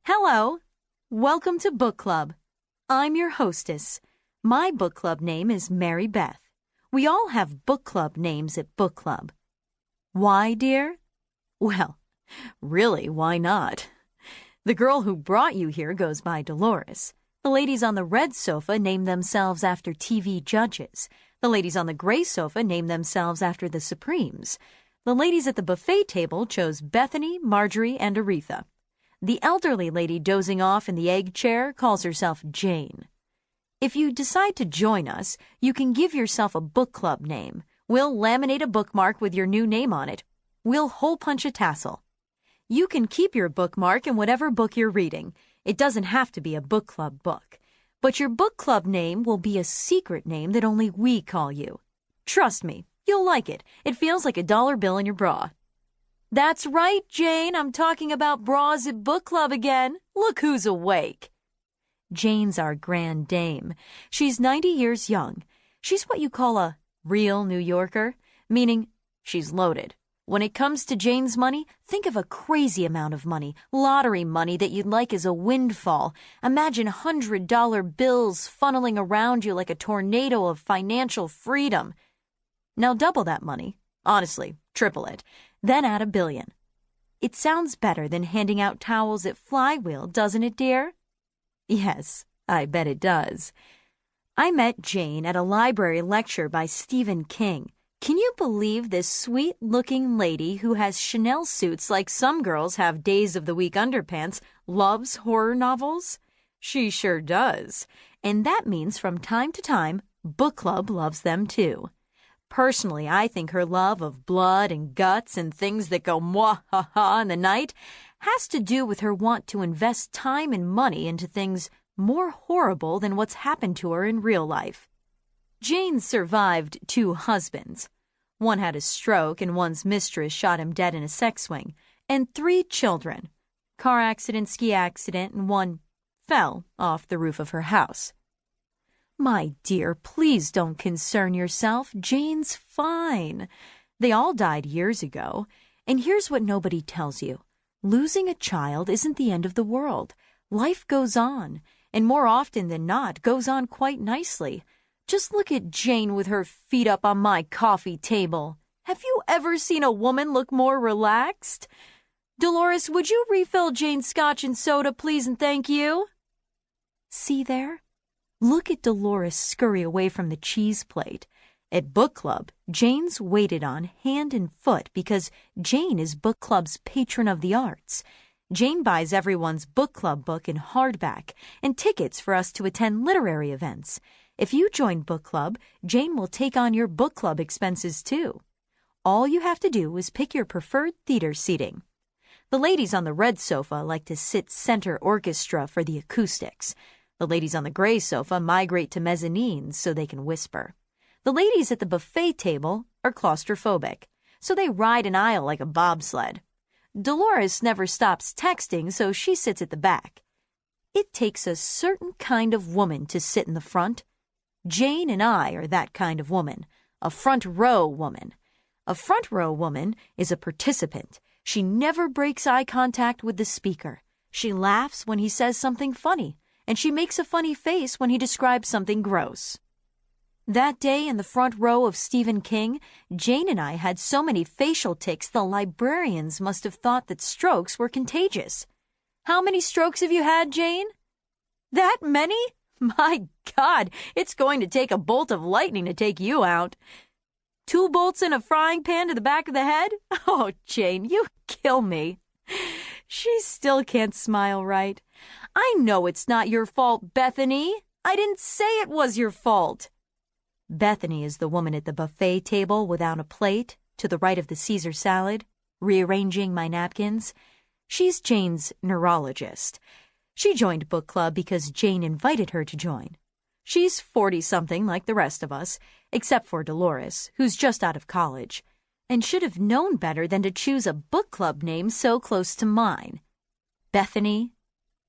Hello! Welcome to Book Club. I'm your hostess. My book club name is Mary Beth. We all have book club names at book club. Why, dear? Well, really, why not? The girl who brought you here goes by Dolores. The ladies on the red sofa name themselves after TV judges. The ladies on the gray sofa name themselves after the Supremes. The ladies at the buffet table chose Bethany, Marjorie, and Aretha. The elderly lady dozing off in the egg chair calls herself Jane. If you decide to join us, you can give yourself a book club name. We'll laminate a bookmark with your new name on it. We'll hole punch a tassel. You can keep your bookmark in whatever book you're reading. It doesn't have to be a book club book. But your book club name will be a secret name that only we call you. Trust me, you'll like it. It feels like a dollar bill in your bra. That's right, Jane. I'm talking about bras at book club again. Look who's awake. Jane's our grand dame. She's 90 years young. She's what you call a real New Yorker, meaning she's loaded. When it comes to Jane's money, think of a crazy amount of money, lottery money that you'd like as a windfall. Imagine $100 bills funneling around you like a tornado of financial freedom. Now double that money. Honestly, triple it. Then add $1 billion. It sounds better than handing out towels at Flywheel, doesn't it, dear? Yes, I bet it does. I met Jane at a library lecture by Stephen King. Can you believe this sweet-looking lady who has Chanel suits like some girls have Days of the Week underpants loves horror novels? She sure does. And that means from time to time, book club loves them too. Personally, I think her love of blood and guts and things that go mwah-ha-ha in the night has to do with her want to invest time and money into things more horrible than what's happened to her in real life. Jane survived 2 husbands. One had a stroke and one's mistress shot him dead in a sex swing, and 3 children. Car accident, ski accident, and one fell off the roof of her house. My dear, please don't concern yourself. Jane's fine. They all died years ago. And here's what nobody tells you. Losing a child isn't the end of the world. Life goes on, and more often than not, goes on quite nicely. Just look at Jane with her feet up on my coffee table. Have you ever seen a woman look more relaxed? Dolores, would you refill Jane's scotch and soda, please, and thank you? See there? Look at Dolores scurry away from the cheese plate. At book club, Jane's waited on hand and foot because Jane is book club's patron of the arts. Jane buys everyone's book club book in hardback and tickets for us to attend literary events. If you join book club, Jane will take on your book club expenses too. All you have to do is pick your preferred theater seating. The ladies on the red sofa like to sit center orchestra for the acoustics. The ladies on the gray sofa migrate to mezzanines so they can whisper. The ladies at the buffet table are claustrophobic, so they ride an aisle like a bobsled. Dolores never stops texting, so she sits at the back. It takes a certain kind of woman to sit in the front. Jane and I are that kind of woman, a front row woman. A front row woman is a participant. She never breaks eye contact with the speaker. She laughs when he says something funny, and she makes a funny face when he describes something gross. That day in the front row of Stephen King, Jane and I had so many facial tics the librarians must have thought that strokes were contagious. How many strokes have you had, Jane? That many? My God, it's going to take a bolt of lightning to take you out. 2 bolts in a frying pan to the back of the head? Oh, Jane, you kill me. She still can't smile right. I know it's not your fault, Bethany. I didn't say it was your fault. Bethany is the woman at the buffet table without a plate, to the right of the Caesar salad, rearranging my napkins. She's Jane's neurologist. She joined book club because Jane invited her to join. She's 40-something like the rest of us, except for Dolores, who's just out of college, and should have known better than to choose a book club name so close to mine. Bethany,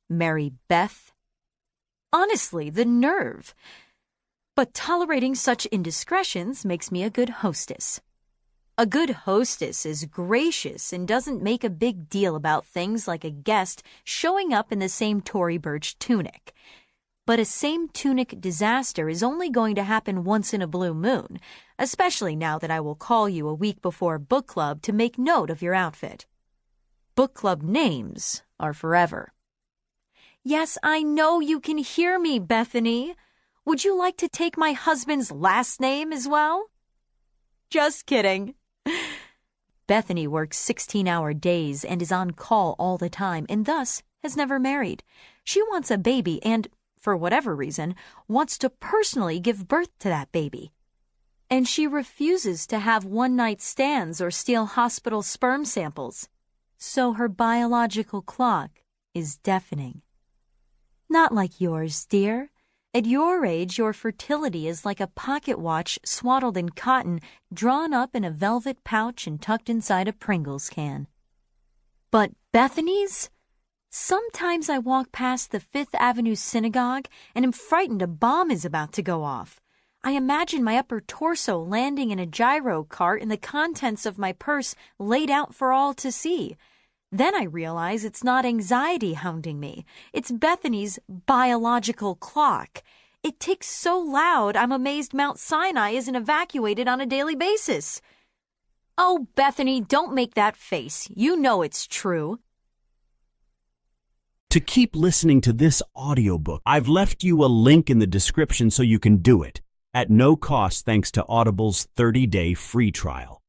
Mary Beth. Honestly, the nerve. But tolerating such indiscretions makes me a good hostess. A good hostess is gracious and doesn't make a big deal about things like a guest showing up in the same Tory Burch tunic. But a same tunic disaster is only going to happen once in a blue moon, especially now that I will call you a week before book club to make note of your outfit. Book club names are forever. Yes, I know you can hear me, Bethany. Would you like to take my husband's last name as well? Just kidding. Bethany works 16-hour days and is on call all the time and thus has never married. She wants a baby and, for whatever reason, wants to personally give birth to that baby. And she refuses to have one-night stands or steal hospital sperm samples. So her biological clock is deafening. Not like yours, dear. At your age, your fertility is like a pocket watch swaddled in cotton, drawn up in a velvet pouch and tucked inside a Pringles can. But Bethany's? Sometimes I walk past the Fifth Avenue Synagogue and am frightened a bomb is about to go off. I imagine my upper torso landing in a gyro cart and the contents of my purse laid out for all to see. Then I realize it's not anxiety hounding me. It's Bethany's biological clock. It ticks so loud I'm amazed Mount Sinai isn't evacuated on a daily basis. Oh, Bethany, don't make that face. You know it's true. To keep listening to this audiobook, I've left you a link in the description so you can do it, at no cost thanks to Audible's 30-day free trial.